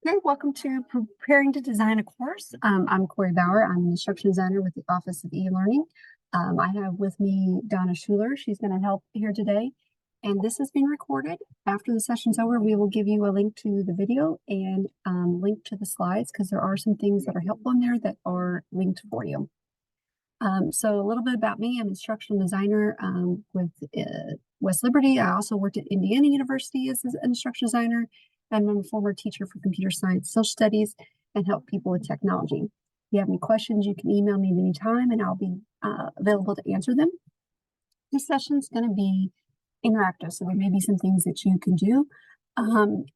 Okay, welcome to Preparing to Design a Course. I'm Corey Bauer. I'm an instruction designer with the Office of E-Learning. I have with me Donna Schuler. She's going to help here today. And this is being recorded. After the session's over, we will give you a link to the video and link to the slides because there are some things that are helpful in there that are linked for you. So a little bit about me. I'm an instructional designer with West Liberty. I also worked at Indiana University as an instructional designer. I'm a former teacher for computer science, social studies, and help people with technology. If you have any questions, you can email me at any time and I'll be available to answer them. This session is going to be interactive, so there may be some things that you can do.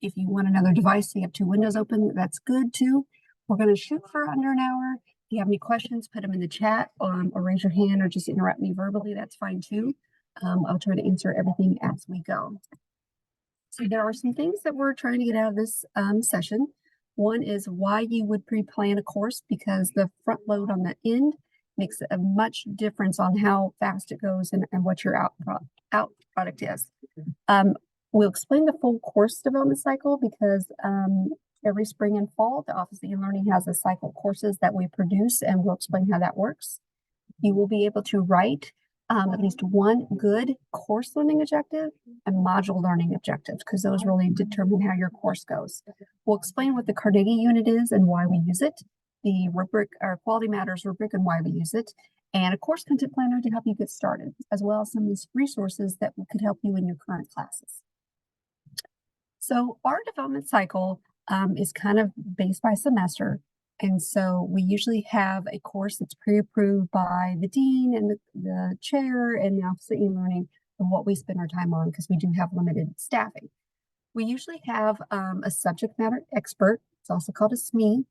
If you want another device, so you have two windows open, that's good too. We're going to shoot for under an hour. If you have any questions, put them in the chat or raise your hand or just interrupt me verbally. That's fine too. I'll try to answer everything as we go. So there are some things that we're trying to get out of this session. One is why you would pre-plan a course, because the front load on the end makes a much difference on how fast it goes and what your out product is. We'll explain the full course development cycle because every spring and fall, the Office of E-Learning has a cycle of courses that we produce, and we'll explain how that works. You will be able to write at least one good course learning objective and module learning objectives, because those really determine how your course goes. We'll explain what the Carnegie unit is and why we use it, the rubric, our Quality Matters rubric, and why we use it, and a course content planner to help you get started, as well as some resources that could help you in your current classes. So our development cycle is kind of based by semester. And so we usually have a course that's pre-approved by the dean and the chair and the Office of E-Learning of what we spend our time on, because we do have limited staffing. We usually have a subject matter expert. It's also called a SME,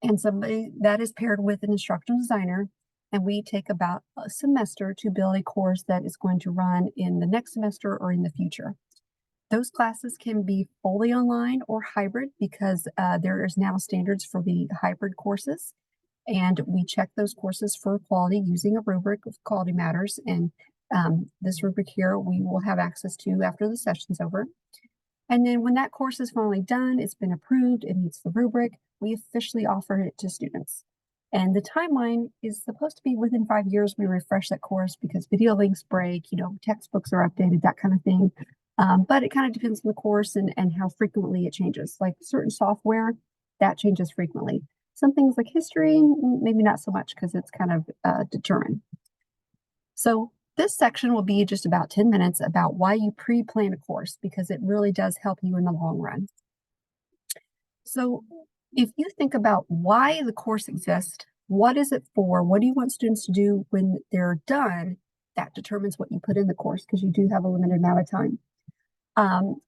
and somebody that is paired with an instructional designer. And we take about a semester to build a course that is going to run in the next semester or in the future. Those classes can be fully online or hybrid, because there is now standards for the hybrid courses. And we check those courses for quality using a rubric of Quality Matters. And this rubric here, we will have access to after the session's over. And then when that course is finally done, it's been approved, it meets the rubric, we officially offer it to students. And the timeline is supposed to be within 5 years. We refresh that course because video links break, textbooks are updated, that kind of thing. But it kind of depends on the course and how frequently it changes. Like certain software, that changes frequently. Some things like history, maybe not so much, because it's kind of determined. So this section will be just about 10 minutes about why you pre-plan a course, because it really does help you in the long run. So if you think about why the course exists, what is it for? What do you want students to do when they're done? That determines what you put in the course, because you do have a limited amount of time.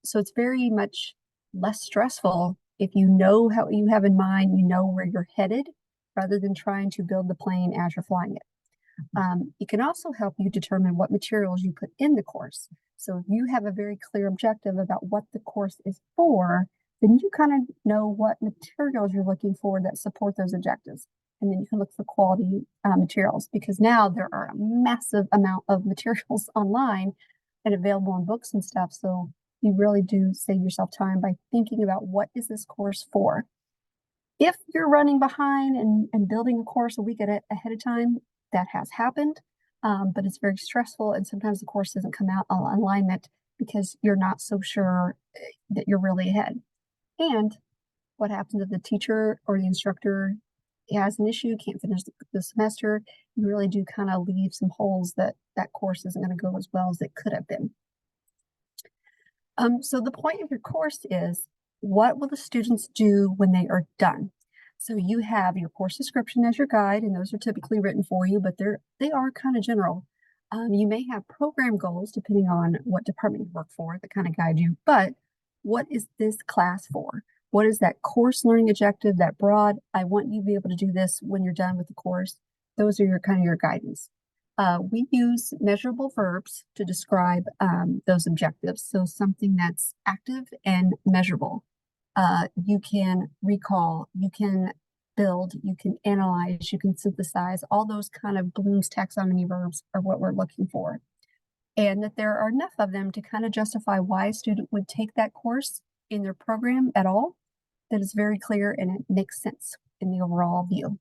So it's very much less stressful if you know how you have in mind, you know where you're headed, rather than trying to build the plane as you're flying it. It can also help you determine what materials you put in the course. So if you have a very clear objective about what the course is for, then you kind of know what materials you're looking for that support those objectives. And then you can look for quality materials, because now there are a massive amount of materials online and available in books and stuff. So you really do save yourself time by thinking about what is this course for. If you're running behind and building a course a week ahead of time, that has happened, but it's very stressful. And sometimes the course doesn't come out on alignment because you're not so sure that you're really ahead. And what happens if the teacher or the instructor has an issue, can't finish the semester? You really do kind of leave some holes that course isn't going to go as well as it could have been. So the point of your course is, what will the students do when they are done? So you have your course description as your guide, and those are typically written for you, but they are kind of general. You may have program goals depending on what department you work for that kind of guide you, but what is this class for? What is that course learning objective, that broad, I want you to be able to do this when you're done with the course? Those are your kind of your guidance. We use measurable verbs to describe those objectives. So something that's active and measurable. You can recall, you can build, you can analyze, you can synthesize. All those kind of Bloom's taxonomy verbs are what we're looking for. And that there are enough of them to kind of justify why a student would take that course in their program at all, that is very clear and it makes sense in the overall view.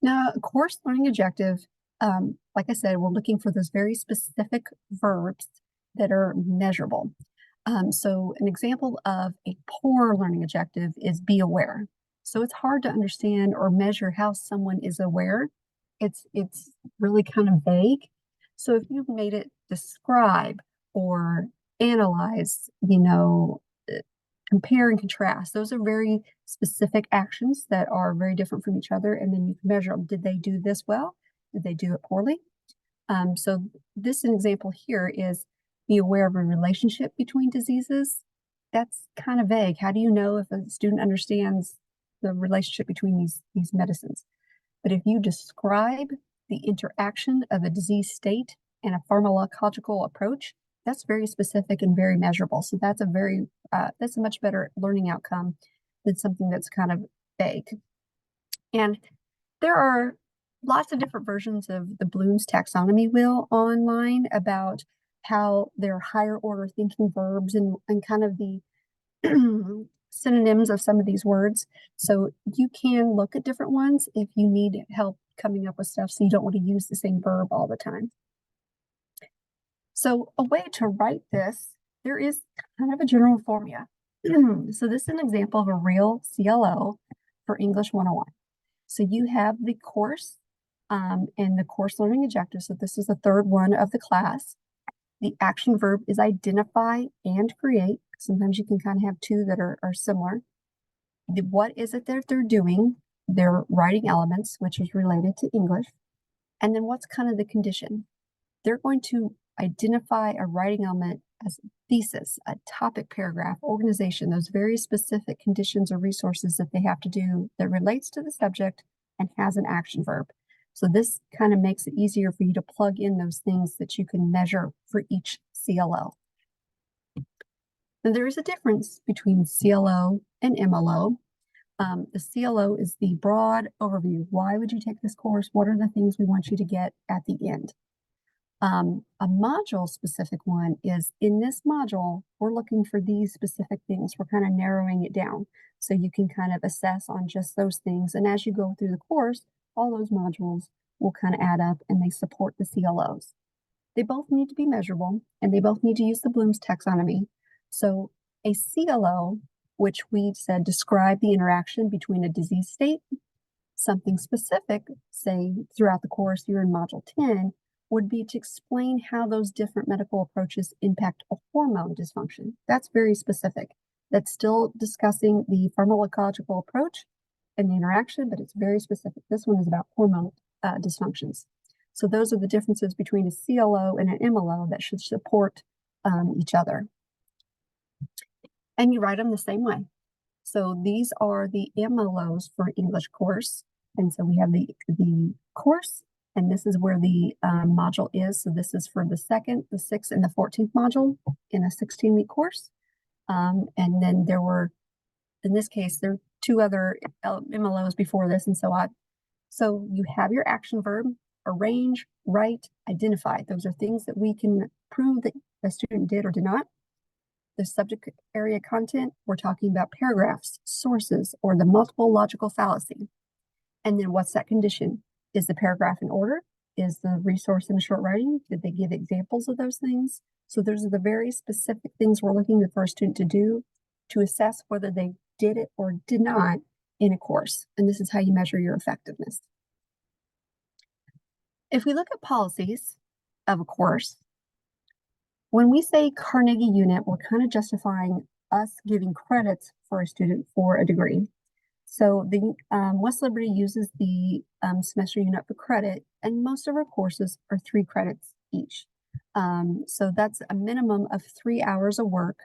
Now, a course learning objective, like I said, we're looking for those very specific verbs that are measurable. So an example of a poor learning objective is be aware. So it's hard to understand or measure how someone is aware. It's really kind of vague. So if you've made it describe or analyze, compare and contrast, those are very specific actions that are very different from each other. And then you can measure them. Did they do this well? Did they do it poorly? So this example here is be aware of a relationship between diseases. That's kind of vague. How do you know if a student understands the relationship between these medicines? But if you describe the interaction of a disease state and a pharmacological approach, that's very specific and very measurable. So that's a much better learning outcome than something that's kind of vague. And there are lots of different versions of the Bloom's taxonomy wheel online about how they're higher order thinking verbs and kind of the synonyms of some of these words. So you can look at different ones if you need help coming up with stuff, so you don't want to use the same verb all the time. So a way to write this, there is kind of a general formula. So this is an example of a real CLO for English 101. So you have the course and the course learning objective. So this is the third one of the class. The action verb is identify and create. Sometimes you can kind of have two that are similar. What is it that they're doing? They're writing elements, which is related to English. And then what's kind of the condition? They're going to identify a writing element as a thesis, a topic paragraph, organization, those very specific conditions or resources that they have to do that relates to the subject and has an action verb. So this kind of makes it easier for you to plug in those things that you can measure for each CLO. And there is a difference between CLO and MLO. The CLO is the broad overview. Why would you take this course? What are the things we want you to get at the end? A module specific one is in this module, we're looking for these specific things. We're kind of narrowing it down so you can kind of assess on just those things. And as you go through the course, all those modules will kind of add up and they support the CLOs. They both need to be measurable and they both need to use the Bloom's taxonomy. So a CLO, which we said describe the interaction between a disease state, something specific, say throughout the course, you're in module 10, would be to explain how those different medical approaches impact a hormone dysfunction. That's very specific. That's still discussing the pharmacological approach and the interaction, but it's very specific. This one is about hormone dysfunctions. So those are the differences between a CLO and an MLO that should support each other. And you write them the same way. So these are the MLOs for English course. And so we have the course, and this is where the module is. So this is for the 2nd, the 6th, and the 14th module in a 16-week course. And then there were, in this case, there are 2 other MLOs before this and so on. So you have your action verb, arrange, write, identify. Those are things that we can prove that the student did or did not. The subject area content, we're talking about paragraphs, sources, or the multiple logical fallacy. And then what's that condition? Is the paragraph in order? Is the resource in short writing? Did they give examples of those things? So those are the very specific things we're looking for a student to do to assess whether they did it or did not in a course. And this is how you measure your effectiveness. If we look at policies of a course, when we say Carnegie unit, we're kind of justifying us giving credits for a student for a degree. So the West Liberty uses the semester unit for credit, and most of our courses are 3 credits each. So that's a minimum of 3 hours of work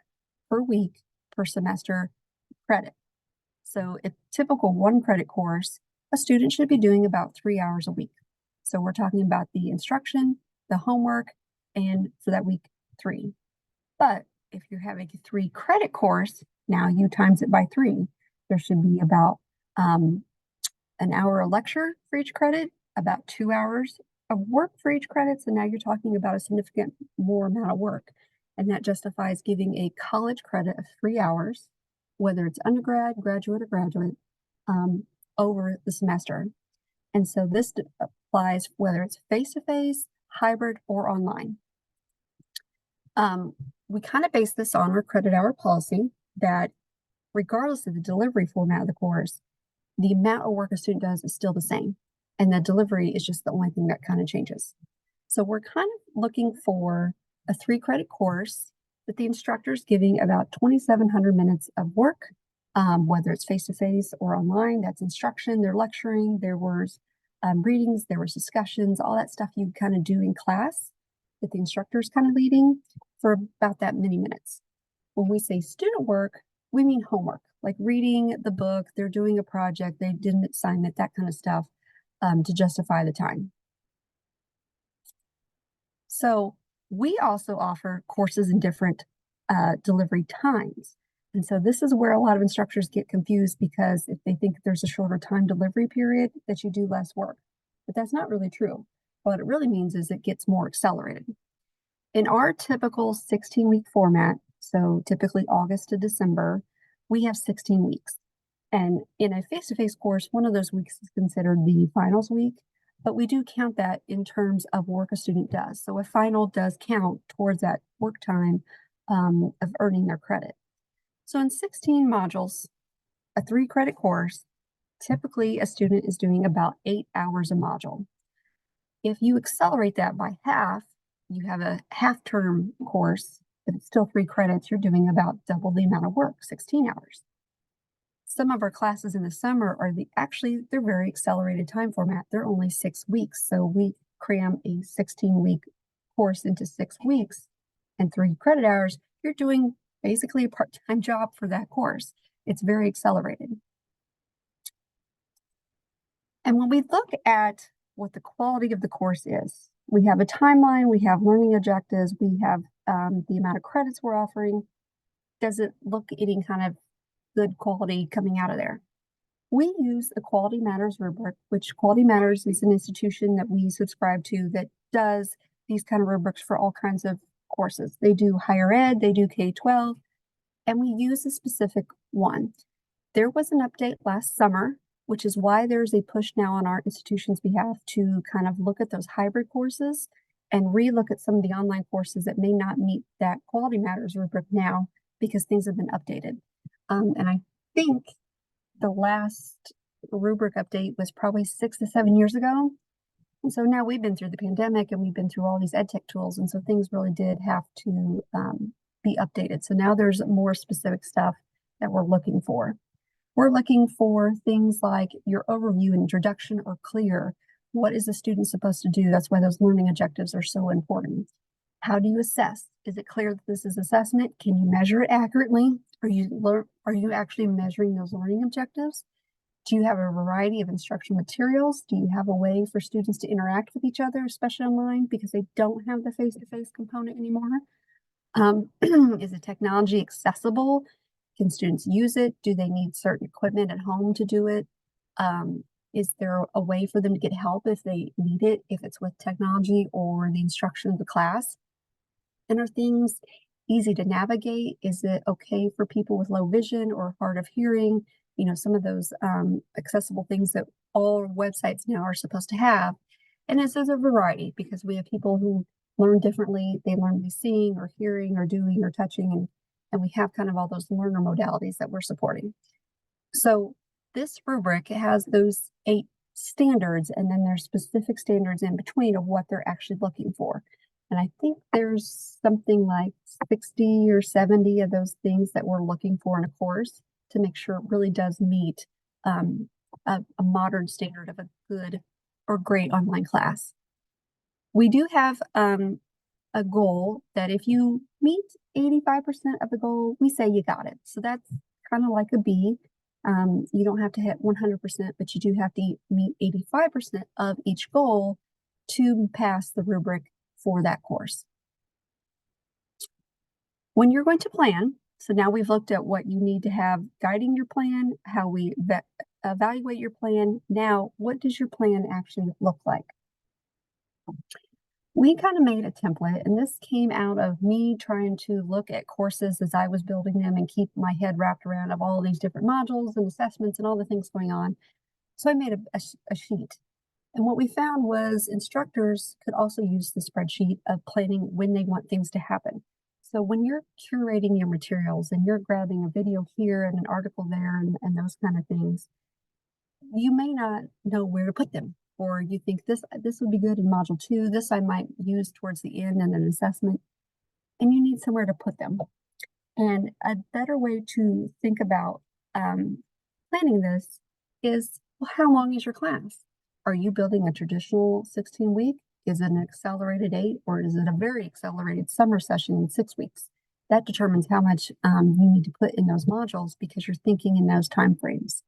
per week per semester credit. So a typical 1 credit course, a student should be doing about 3 hours a week. So we're talking about the instruction, the homework, and for that week, 3. But if you're having a 3 credit course, now you times it by 3. There should be about an hour of lecture for each credit, about 2 hours of work for each credit. So now you're talking about a significant more amount of work. And that justifies giving a college credit of 3 hours whether it's undergrad, graduate, or graduate, over the semester. And so this applies whether it's face-to-face, hybrid, or online. We kind of base this on our credit hour policy that regardless of the delivery format of the course, the amount of work a student does is still the same. And the delivery is just the only thing that kind of changes. So we're kind of looking for a 3-credit course that the instructor is giving about 2,700 minutes of work, whether it's face-to-face or online. That's instruction, they're lecturing, there was readings, there was discussions, all that stuff you kind of do in class that the instructor is kind of leading for about that many minutes. When we say student work, we mean homework, like reading the book, they're doing a project, they did an assignment, that kind of stuff, to justify the time. So we also offer courses in different delivery times. And so this is where a lot of instructors get confused, because if they think there's a shorter time delivery period, that you do less work. But that's not really true. What it really means is it gets more accelerated. In our typical 16-week format, so typically August to December, we have 16 weeks. And in a face-to-face course, one of those weeks is considered the finals week, but we do count that in terms of work a student does. So a final does count towards that work time of earning their credit. So in 16 modules, a 3-credit course, typically a student is doing about 8 hours a module. If you accelerate that by half, you have a half-term course, but it's still 3 credits, you're doing about double the amount of work, 16 hours. Some of our classes in the summer are they're very accelerated time format. They're only 6 weeks. So we cram a 16-week course into 6 weeks and 3 credit hours. You're doing basically a part-time job for that course. It's very accelerated. And when we look at what the quality of the course is, we have a timeline, we have learning objectives, we have the amount of credits we're offering. Does it look any kind of good quality coming out of there? We use the Quality Matters rubric, which Quality Matters is an institution that we subscribe to that does these kind of rubrics for all kinds of courses. They do higher ed, they do K-12, and we use a specific one. There was an update last summer, which is why there's a push now on our institution's behalf to kind of look at those hybrid courses and relook at some of the online courses that may not meet that Quality Matters rubric now, because things have been updated. And I think the last rubric update was probably 6 to 7 years ago. And so now we've been through the pandemic and we've been through all these ed tech tools. And so things really did have to be updated. So now there's more specific stuff that we're looking for. We're looking for things like your overview and introduction are clear. What is the student supposed to do? That's why those learning objectives are so important. How do you assess? Is it clear that this is assessment? Can you measure it accurately? Are you actually measuring those learning objectives? Do you have a variety of instruction materials? Do you have a way for students to interact with each other, especially online, because they don't have the face-to-face component anymore? Is the technology accessible? Can students use it? Do they need certain equipment at home to do it? Is there a way for them to get help if they need it, if it's with technology or the instruction of the class? And are things easy to navigate? Is it okay for people with low vision or hard of hearing? You know, some of those accessible things that all websites now are supposed to have. And this is a variety, because we have people who learn differently. They learn by seeing or hearing or doing or touching. And we have kind of all those learner modalities that we're supporting. So this rubric has those 8 standards, and then there's specific standards in between of what they're actually looking for. And I think there's something like 60 or 70 of those things that we're looking for in a course to make sure it really does meet a modern standard of a good or great online class. We do have a goal that if you meet 85% of the goal, we say you got it. So that's kind of like a B. You don't have to hit 100%, but you do have to meet 85% of each goal to pass the rubric for that course. When you're going to plan, so now we've looked at what you need to have guiding your plan, how we evaluate your plan. Now, what does your plan actually look like? We kind of made a template, and this came out of me trying to look at courses as I was building them and keep my head wrapped around of all these different modules and assessments and all the things going on. So I made a sheet. And what we found was instructors could also use the spreadsheet of planning when they want things to happen. So when you're curating your materials and you're grabbing a video here and an article there and those kind of things, you may not know where to put them, or you think this would be good in module 2, this I might use towards the end in an assessment, and you need somewhere to put them. And a better way to think about planning this is, well, how long is your class? Are you building a traditional 16-week? Is it an accelerated 8, or is it a very accelerated summer session in 6 weeks? That determines how much you need to put in those modules because you're thinking in those time frames.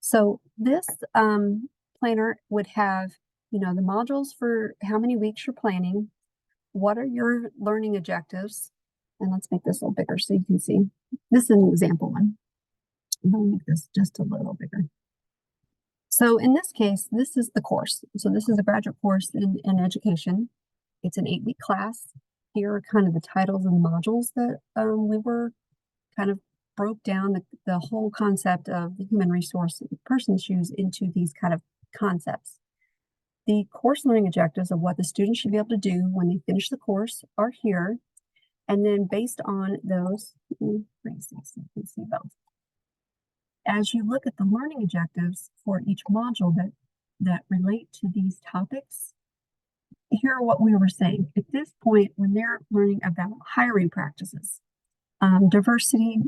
So this planner would have, the modules for how many weeks you're planning, what are your learning objectives, and let's make this a little bigger so you can see. This is an example one. I'm going to make this just a little bigger. So in this case, this is the course. So this is a graduate course in education. It's an 8-week class. Here are kind of the titles and the modules that we were kind of broke down the whole concept of the human resource person issues into these kind of concepts. The course learning objectives of what the students should be able to do when they finish the course are here. And then based on those, so you can see both. As you look at the learning objectives for each module that relate to these topics, here are what we were saying. At this point, when they're learning about hiring practices, diversity,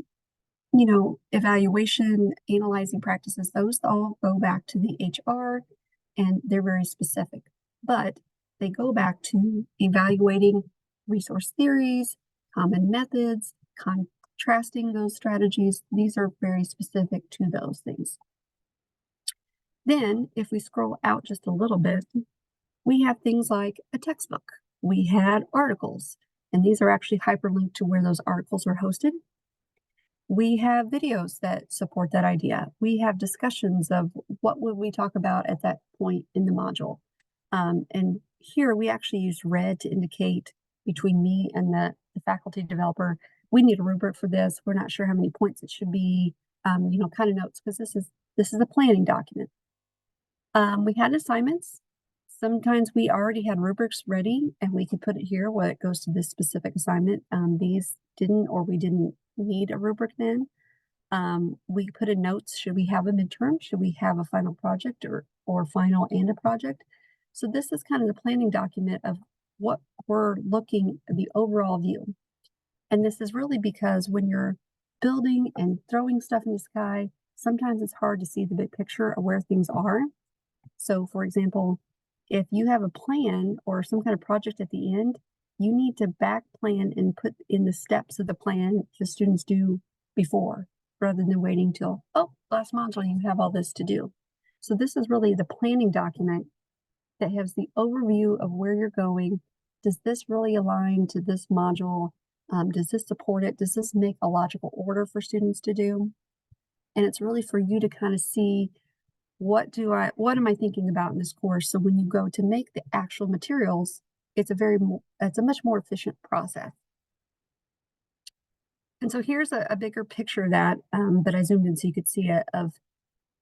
evaluation, analyzing practices, those all go back to the HR and they're very specific, but they go back to evaluating resource theories, common methods, contrasting those strategies. These are very specific to those things. Then if we scroll out just a little bit, we have things like a textbook. We had articles, and these are actually hyperlinked to where those articles are hosted. We have videos that support that idea. We have discussions of what would we talk about at that point in the module. And here we actually use red to indicate between me and the faculty developer, we need a rubric for this. We're not sure how many points it should be, kind of notes, because this is a planning document. We had assignments. Sometimes we already had rubrics ready and we could put it here where it goes to this specific assignment. These didn't, or we didn't need a rubric then. We put in notes, should we have a midterm? Should we have a final project or final and a project? So this is kind of the planning document of what we're looking at, the overall view. And this is really because when you're building and throwing stuff in the sky, sometimes it's hard to see the big picture of where things are. So for example, if you have a plan or some kind of project at the end, you need to back plan and put in the steps of the plan the students do before, rather than waiting till, last module, you have all this to do. So this is really the planning document that has the overview of where you're going. Does this really align to this module? Does this support it? Does this make a logical order for students to do? And it's really for you to kind of see, what am I thinking about in this course? So when you go to make the actual materials, it's a much more efficient process. And so here's a bigger picture of that, that I zoomed in so you could see it, of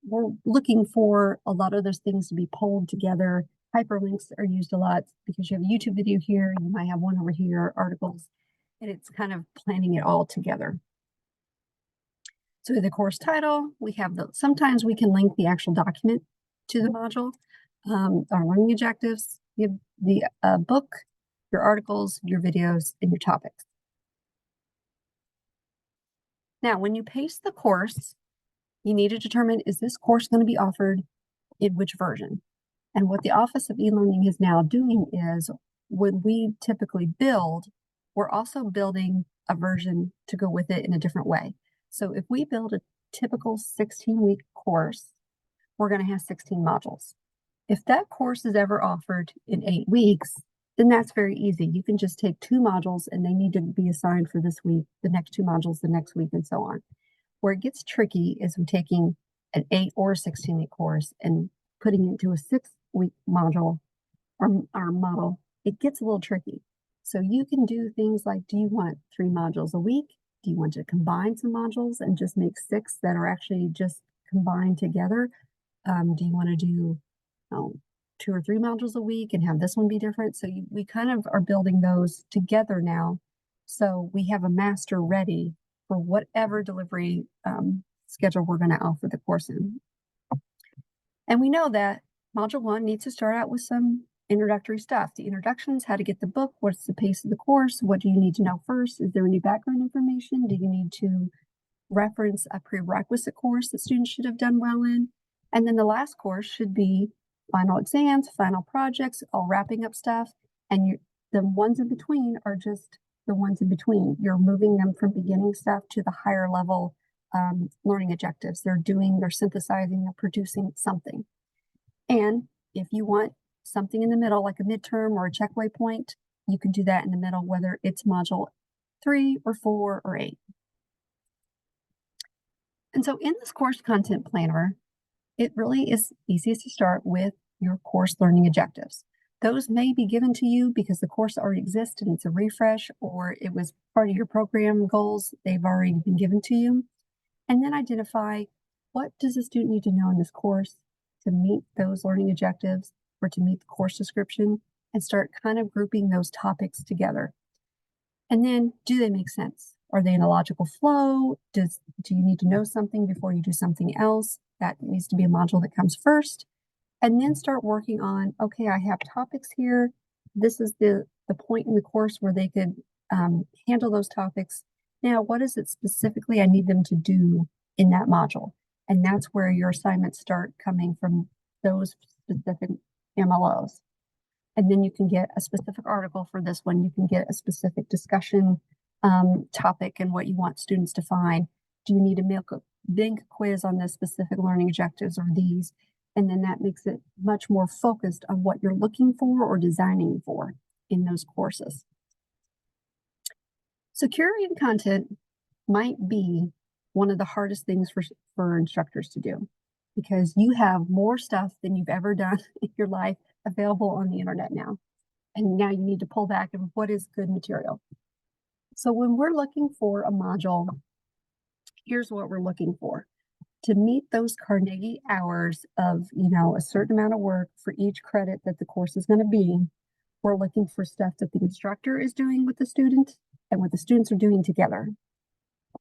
we're looking for a lot of those things to be pulled together. Hyperlinks are used a lot because you have a YouTube video here, you might have one over here, articles, and it's kind of planning it all together. So the course title, we have sometimes we can link the actual document to the module, our learning objectives, you have the book, your articles, your videos, and your topics. Now, when you paste the course, you need to determine, is this course going to be offered in which version? And what the Office of E-Learning is now doing is, when we typically build, we're also building a version to go with it in a different way. So if we build a typical 16-week course, we're going to have 16 modules. If that course is ever offered in 8 weeks, then that's very easy. You can just take 2 modules and they need to be assigned for this week, the next 2 modules the next week, and so on. Where it gets tricky is when taking an 8 or 16-week course and putting it into a 6-week module or model, it gets a little tricky. So you can do things like, do you want 3 modules a week? Do you want to combine some modules and just make 6 that are actually just combined together? Do you want to do 2 or 3 modules a week and have this one be different? So we kind of are building those together now. So we have a master ready for whatever delivery schedule we're going to offer the course in. And we know that Module 1 needs to start out with some introductory stuff. The introductions, how to get the book, what's the pace of the course, what do you need to know first? Is there any background information? Do you need to reference a prerequisite course that students should have done well in? And then the last course should be final exams, final projects, all wrapping up stuff. And the ones in between are just the ones in between. You're moving them from beginning stuff to the higher level learning objectives. They're synthesizing, they're producing something. And if you want something in the middle, like a midterm or a check waypoint, you can do that in the middle, whether it's module 3 or 4 or 8. And so in this course content planner, it really is easiest to start with your course learning objectives. Those may be given to you because the course already exists and it's a refresh, or it was part of your program goals. They've already been given to you. And then identify, what does a student need to know in this course to meet those learning objectives or to meet the course description, and start kind of grouping those topics together. And then, do they make sense? Are they in a logical flow? Do you need to know something before you do something else? That needs to be a module that comes first. And then start working on, okay, I have topics here. This is the point in the course where they could handle those topics. Now, what is it specifically I need them to do in that module? And that's where your assignments start coming from, those specific MLOs. And then you can get a specific article for this one. You can get a specific discussion topic and what you want students to find. Do you need to make a big quiz on this specific learning objectives or these? And then that makes it much more focused on what you're looking for or designing for in those courses. So curating content might be one of the hardest things for instructors to do, because you have more stuff than you've ever done in your life available on the internet now. And now you need to pull back and what is good material. So when we're looking for a module, here's what we're looking for. To meet those Carnegie hours of, a certain amount of work for each credit that the course is going to be, we're looking for stuff that the instructor is doing with the student and what the students are doing together.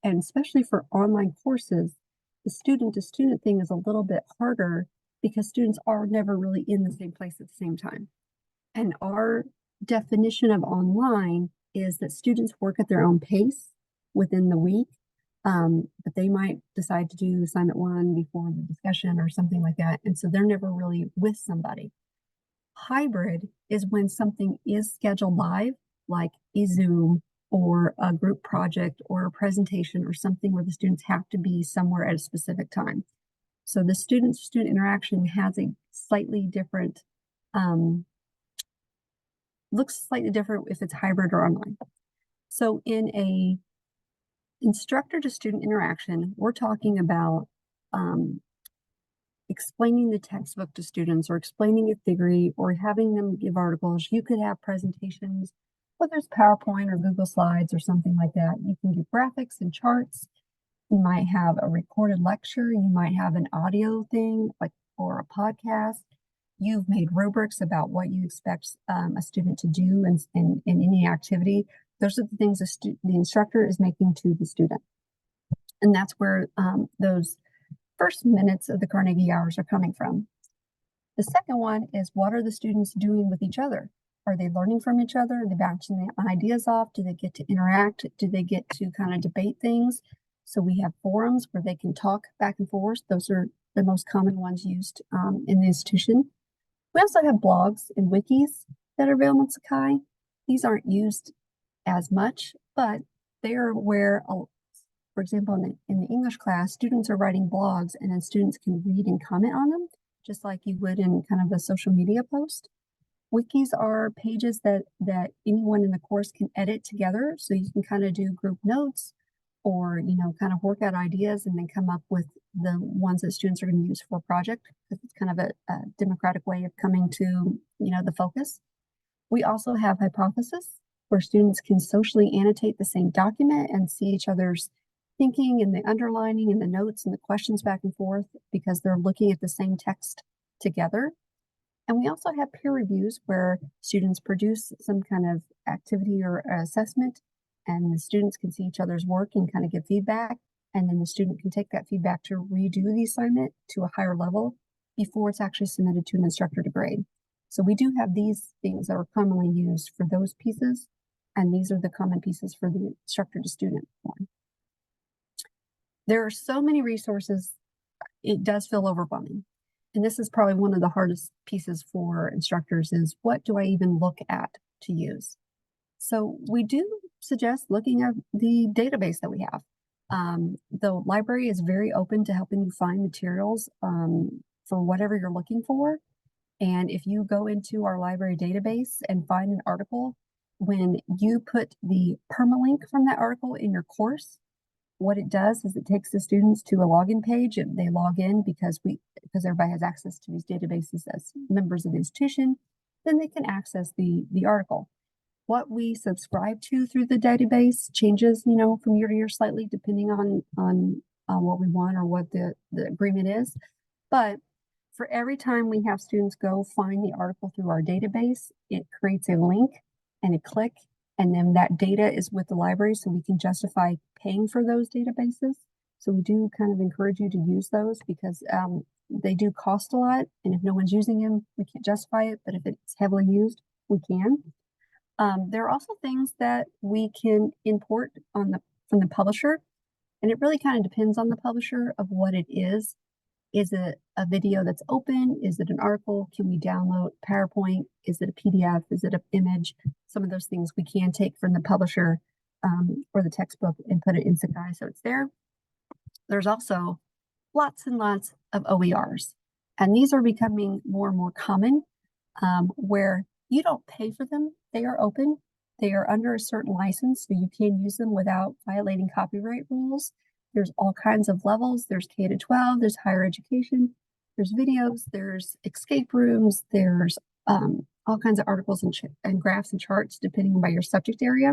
And especially for online courses, the student-to-student thing is a little bit harder because students are never really in the same place at the same time. And our definition of online is that students work at their own pace within the week, but they might decide to do assignment 1 before the discussion or something like that. And so they're never really with somebody. Hybrid is when something is scheduled live, like a Zoom or a group project or a presentation or something where the students have to be somewhere at a specific time. So the student-to-student interaction has a slightly different, looks slightly different if it's hybrid or online. So in a instructor-to-student interaction, we're talking about explaining the textbook to students or explaining a theory or having them give articles. You could have presentations, whether it's PowerPoint or Google Slides or something like that. You can do graphics and charts. You might have a recorded lecture. You might have an audio thing, or a podcast. You've made rubrics about what you expect a student to do in any activity. Those are the things the instructor is making to the student. And that's where those first minutes of the Carnegie hours are coming from. The second one is, what are the students doing with each other? Are they learning from each other? Are they bouncing ideas off? Do they get to interact? Do they get to kind of debate things? So we have forums where they can talk back and forth. Those are the most common ones used in the institution. We also have blogs and wikis that are available on Sakai. These aren't used as much, but they are where, for example, in the English class, students are writing blogs and then students can read and comment on them, just like you would in kind of a social media post. Wikis are pages that anyone in the course can edit together, so you can kind of do group notes or, kind of work out ideas and then come up with the ones that students are going to use for a project, because it's kind of a democratic way of coming to, the focus. We also have Hypothesis, where students can socially annotate the same document and see each other's thinking and the underlining and the notes and the questions back and forth because they're looking at the same text together. And we also have peer reviews where students produce some kind of activity or assessment, and the students can see each other's work and kind of give feedback. And then the student can take that feedback to redo the assignment to a higher level before it's actually submitted to an instructor to grade. So we do have these things that are commonly used for those pieces, and these are the common pieces for the instructor to student one. There are so many resources, it does feel overwhelming. And this is probably one of the hardest pieces for instructors is what do I even look at to use? So we do suggest looking at the database that we have. The library is very open to helping you find materials for whatever you're looking for. And if you go into our library database and find an article, when you put the permalink from that article in your course, what it does is it takes the students to a login page and they log in because everybody has access to these databases as members of the institution, then they can access the article. What we subscribe to through the database changes, from year to year slightly depending on what we want or what the agreement is. But for every time we have students go find the article through our database, it creates a link and a click, and then that data is with the library so we can justify paying for those databases. So we do kind of encourage you to use those because they do cost a lot, and if no one's using them, we can't justify it, but if it's heavily used, we can. There are also things that we can import from the publisher, and it really kind of depends on the publisher of what it is. Is it a video that's open? Is it an article? Can we download PowerPoint? Is it a PDF? Is it an image? Some of those things we can take from the publisher or the textbook and put it in Sakai so it's there. There's also lots and lots of OERs, and these are becoming more and more common where you don't pay for them. They are open. They are under a certain license, so you can use them without violating copyright rules. There's all kinds of levels. There's K-12, there's higher education, there's videos, there's escape rooms, there's all kinds of articles and graphs and charts depending on by your subject area.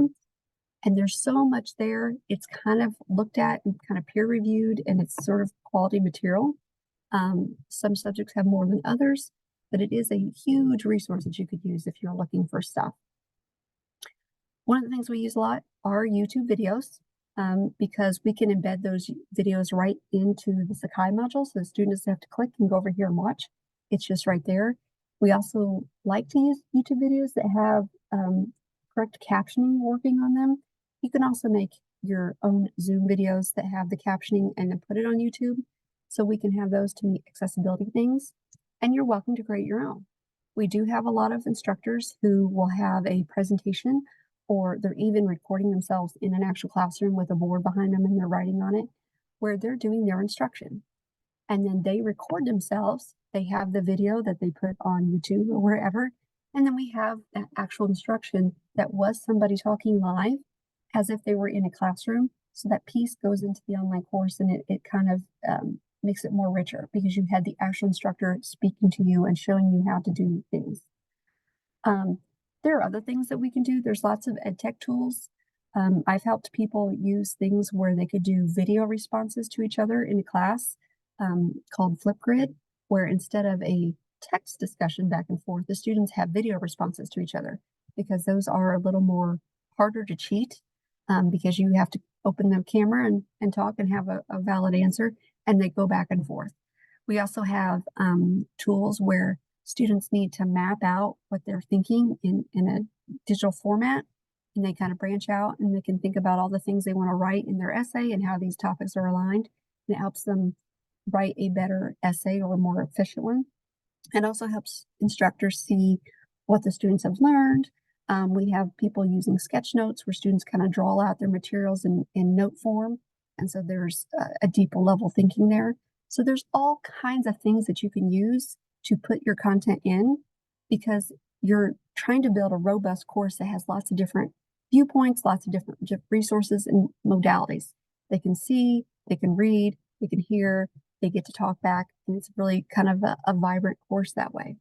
And there's so much there. It's kind of looked at and kind of peer reviewed, and it's sort of quality material. Some subjects have more than others, but it is a huge resource that you could use if you're looking for stuff. One of the things we use a lot are YouTube videos. Because we can embed those videos right into the Sakai module. So the students have to click and go over here and watch. It's just right there. We also like to use YouTube videos that have correct captioning working on them. You can also make your own Zoom videos that have the captioning and then put it on YouTube. So we can have those to meet accessibility things. And you're welcome to create your own. We do have a lot of instructors who will have a presentation, or they're even recording themselves in an actual classroom with a board behind them and they're writing on it, where they're doing their instruction. And then they record themselves. They have the video that they put on YouTube or wherever. And then we have that actual instruction that was somebody talking live as if they were in a classroom. So that piece goes into the online course and it kind of makes it more richer because you had the actual instructor speaking to you and showing you how to do things. There are other things that we can do. There's lots of ed tech tools. I've helped people use things where they could do video responses to each other in a class called Flipgrid, where instead of a text discussion back and forth, the students have video responses to each other because those are a little more harder to cheat because you have to open the camera and talk and have a valid answer, and they go back and forth. We also have tools where students need to map out what they're thinking in a digital format, and they kind of branch out and they can think about all the things they want to write in their essay and how these topics are aligned. And it helps them write a better essay or a more efficient one. It also helps instructors see what the students have learned. We have people using sketch notes where students kind of draw out their materials in note form. And so there's a deeper level thinking there. So there's all kinds of things that you can use to put your content in because you're trying to build a robust course that has lots of different viewpoints, lots of different resources and modalities. They can see, they can read, they can hear, they get to talk back, and it's really kind of a vibrant course that way.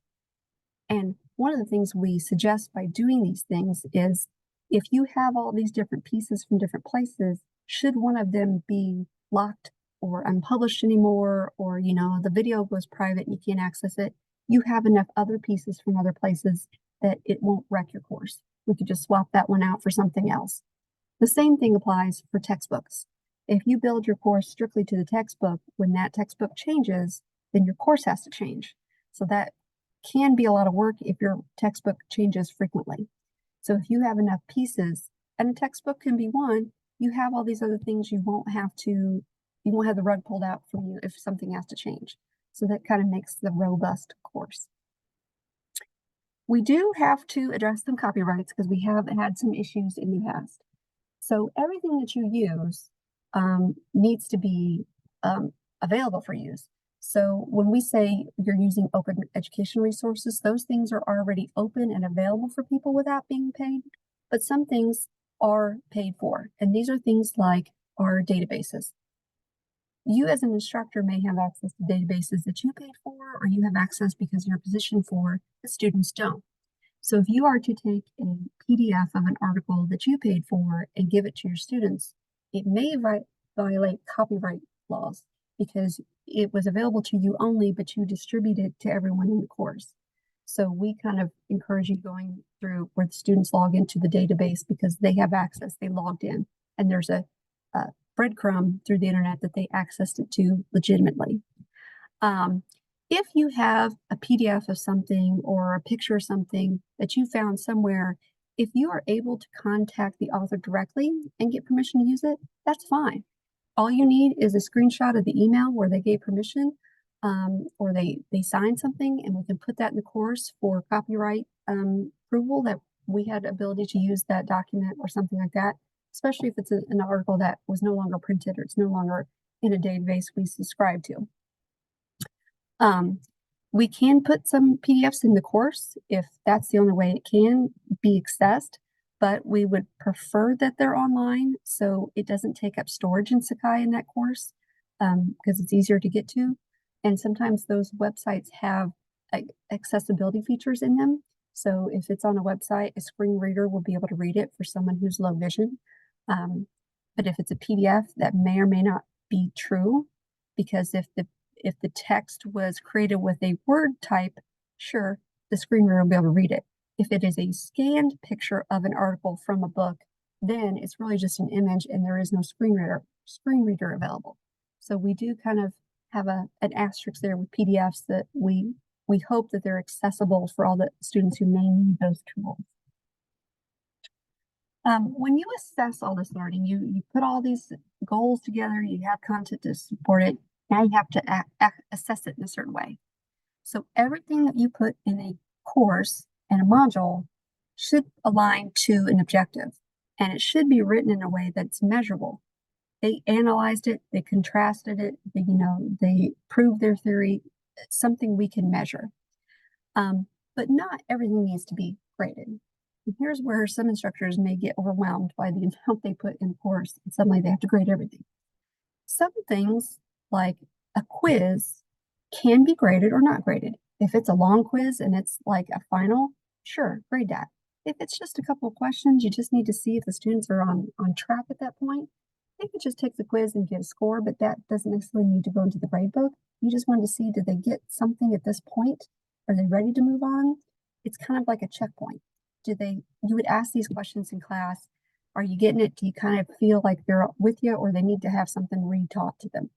And one of the things we suggest by doing these things is if you have all these different pieces from different places, should one of them be locked or unpublished anymore, or, the video goes private and you can't access it, you have enough other pieces from other places that it won't wreck your course. We could just swap that one out for something else. The same thing applies for textbooks. If you build your course strictly to the textbook, when that textbook changes, then your course has to change. So that can be a lot of work if your textbook changes frequently. So if you have enough pieces, and a textbook can be one, you have all these other things you won't have the rug pulled out from you if something has to change. So that kind of makes the robust course. We do have to address some copyrights because we have had some issues in the past. So everything that you use needs to be available for use. So when we say you're using open education resources, those things are already open and available for people without being paid, but some things are paid for. And these are things like our databases. You as an instructor may have access to databases that you paid for, or you have access because you're positioned for, the students don't. So if you are to take a PDF of an article that you paid for and give it to your students, it may violate copyright laws because it was available to you only, but you distributed it to everyone in the course. So we kind of encourage you going through where the students log into the database because they have access, they logged in, and there's a breadcrumb through the internet that they accessed it to legitimately. If you have a PDF of something or a picture of something that you found somewhere, if you are able to contact the author directly and get permission to use it, that's fine. All you need is a screenshot of the email where they gave permission, or they signed something, and we can put that in the course for copyright approval that we had ability to use that document or something like that, especially if it's an article that was no longer printed or it's no longer in a database we subscribe to. We can put some PDFs in the course if that's the only way it can be accessed, but we would prefer that they're online so it doesn't take up storage in Sakai in that course, because it's easier to get to. And sometimes those websites have accessibility features in them. So if it's on a website, a screen reader will be able to read it for someone who's low vision. But if it's a PDF, that may or may not be true, because if the text was created with a word type, sure, the screen reader will be able to read it. If it is a scanned picture of an article from a book, then it's really just an image and there is no screen reader available. So we do kind of have an asterisk there with PDFs that we hope that they're accessible for all the students who may need those tools. When you assess all this learning, you put all these goals together, you have content to support it. Now you have to assess it in a certain way. So everything that you put in a course and a module should align to an objective, and it should be written in a way that's measurable. They analyzed it, they contrasted it, they proved their theory, something we can measure. But not everything needs to be graded. And here's where some instructors may get overwhelmed by the amount they put in the course, and suddenly they have to grade everything. Some things, like a quiz, can be graded or not graded. If it's a long quiz and it's like a final, sure, grade that. If it's just a couple of questions, you just need to see if the students are on track at that point, they could just take the quiz and get a score, but that doesn't necessarily need to go into the grade book. You just want to see, did they get something at this point? Are they ready to move on? It's kind of like a checkpoint. You would ask these questions in class. Are you getting it? Do you kind of feel like they're with you, or they need to have something re-taught to them?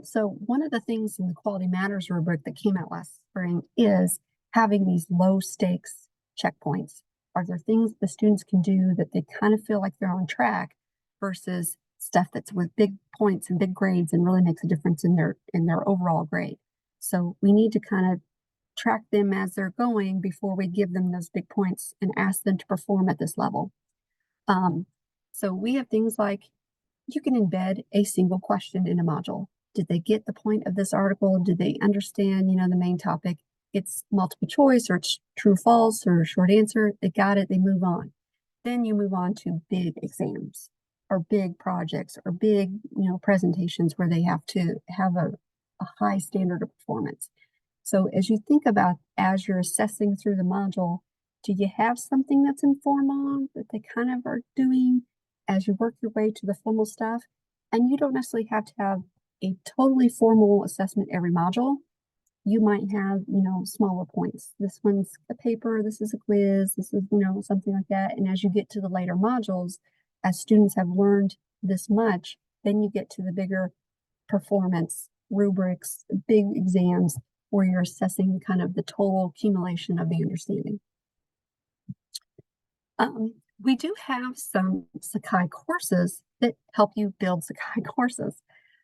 So one of the things in the Quality Matters rubric that came out last spring is having these low stakes checkpoints. Are there things the students can do that they kind of feel like they're on track versus stuff that's with big points and big grades and really makes a difference in their overall grade? So we need to kind of track them as they're going before we give them those big points and ask them to perform at this level. So we have things like, you can embed a single question in a module. Did they get the point of this article? Did they understand, the main topic? It's multiple choice, or it's true, false, or short answer. They got it, they move on. Then you move on to big exams or big projects or big, presentations where they have to have a high standard of performance. So as you think about, as you're assessing through the module, do you have something that's informal that they kind of are doing as you work your way to the formal stuff? And you don't necessarily have to have a totally formal assessment every module. You might have, smaller points. This one's a paper, this is a quiz, this is, something like that. And as you get to the later modules, as students have learned this much, then you get to the bigger performance rubrics, big exams, where you're assessing kind of the total accumulation of the understanding. We do have some Sakai courses that help you build Sakai courses.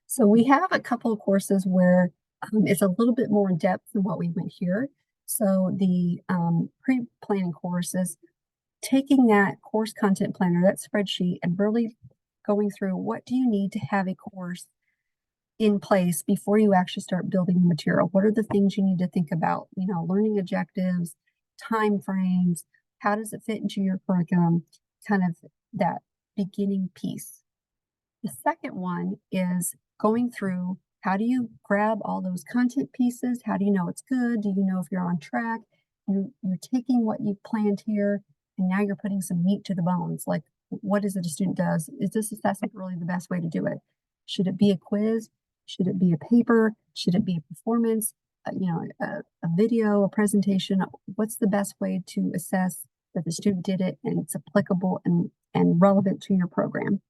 So we have a couple of courses where it's a little bit more in depth than what we went here. So the pre-planning course is taking that course content planner, that spreadsheet, and really going through what do you need to have a course in place before you actually start building the material. What are the things you need to think about? Learning objectives, time frames, how does it fit into your curriculum, kind of that beginning piece. The second one is going through, how do you grab all those content pieces? How do you know it's good? Do you know if you're on track? You're taking what you've planned here, and now you're putting some meat to the bones. Like, what is it a student does? Is this assessment really the best way to do it? Should it be a quiz? Should it be a paper? Should it be a performance? A video, a presentation? What's the best way to assess that the student did it and it's applicable and relevant to your program?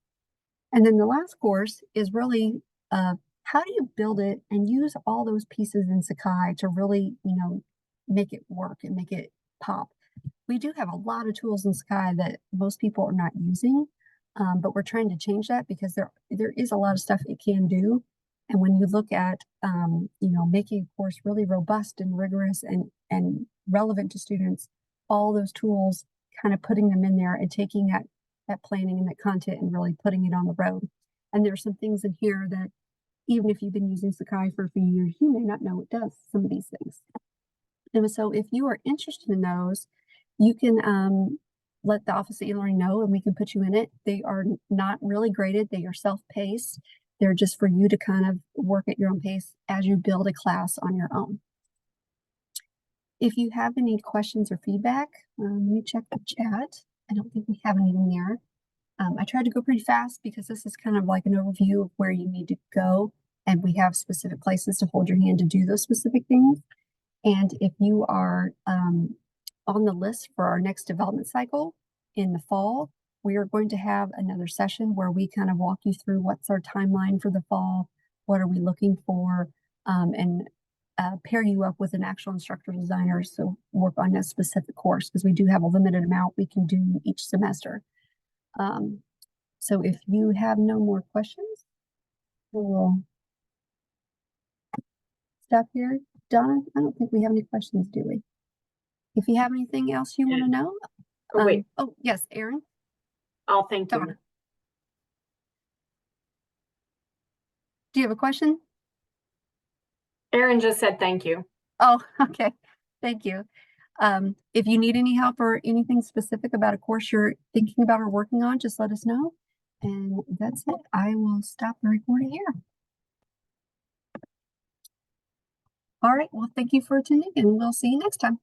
And then the last course is really how do you build it and use all those pieces in Sakai to really, make it work and make it pop. We do have a lot of tools in Sakai that most people are not using, but we're trying to change that because there is a lot of stuff it can do. And when you look at, making a course really robust and rigorous and relevant to students, all those tools, kind of putting them in there and taking that planning and that content and really putting it on the road. And there's some things in here that even if you've been using Sakai for a few years, you may not know it does some of these things. And so if you are interested in those, you can let the Office of eLearning know and we can put you in it. They are not really graded. They are self-paced. They're just for you to kind of work at your own pace as you build a class on your own. If you have any questions or feedback, let me check the chat. I don't think we have anything there. I tried to go pretty fast because this is kind of like an overview of where you need to go, and we have specific places to hold your hand to do those specific things. And if you are on the list for our next development cycle in the fall, we are going to have another session where we kind of walk you through what's our timeline for the fall, what are we looking for, and pair you up with an actual instructor designer, so work on a specific course, because we do have a limited amount we can do each semester. So if you have no more questions, we'll stop here. Donna, I don't think we have any questions, do we? If you have anything else you want to know. Oh, wait. Oh, yes, Erin. Oh, thank you. Donna. Do you have a question? Erin just said thank you. Oh, okay. Thank you. If you need any help or anything specific about a course you're thinking about or working on, just let us know. And that's it. I will stop the recording here. All right. Well, thank you for attending, and we'll see you next time.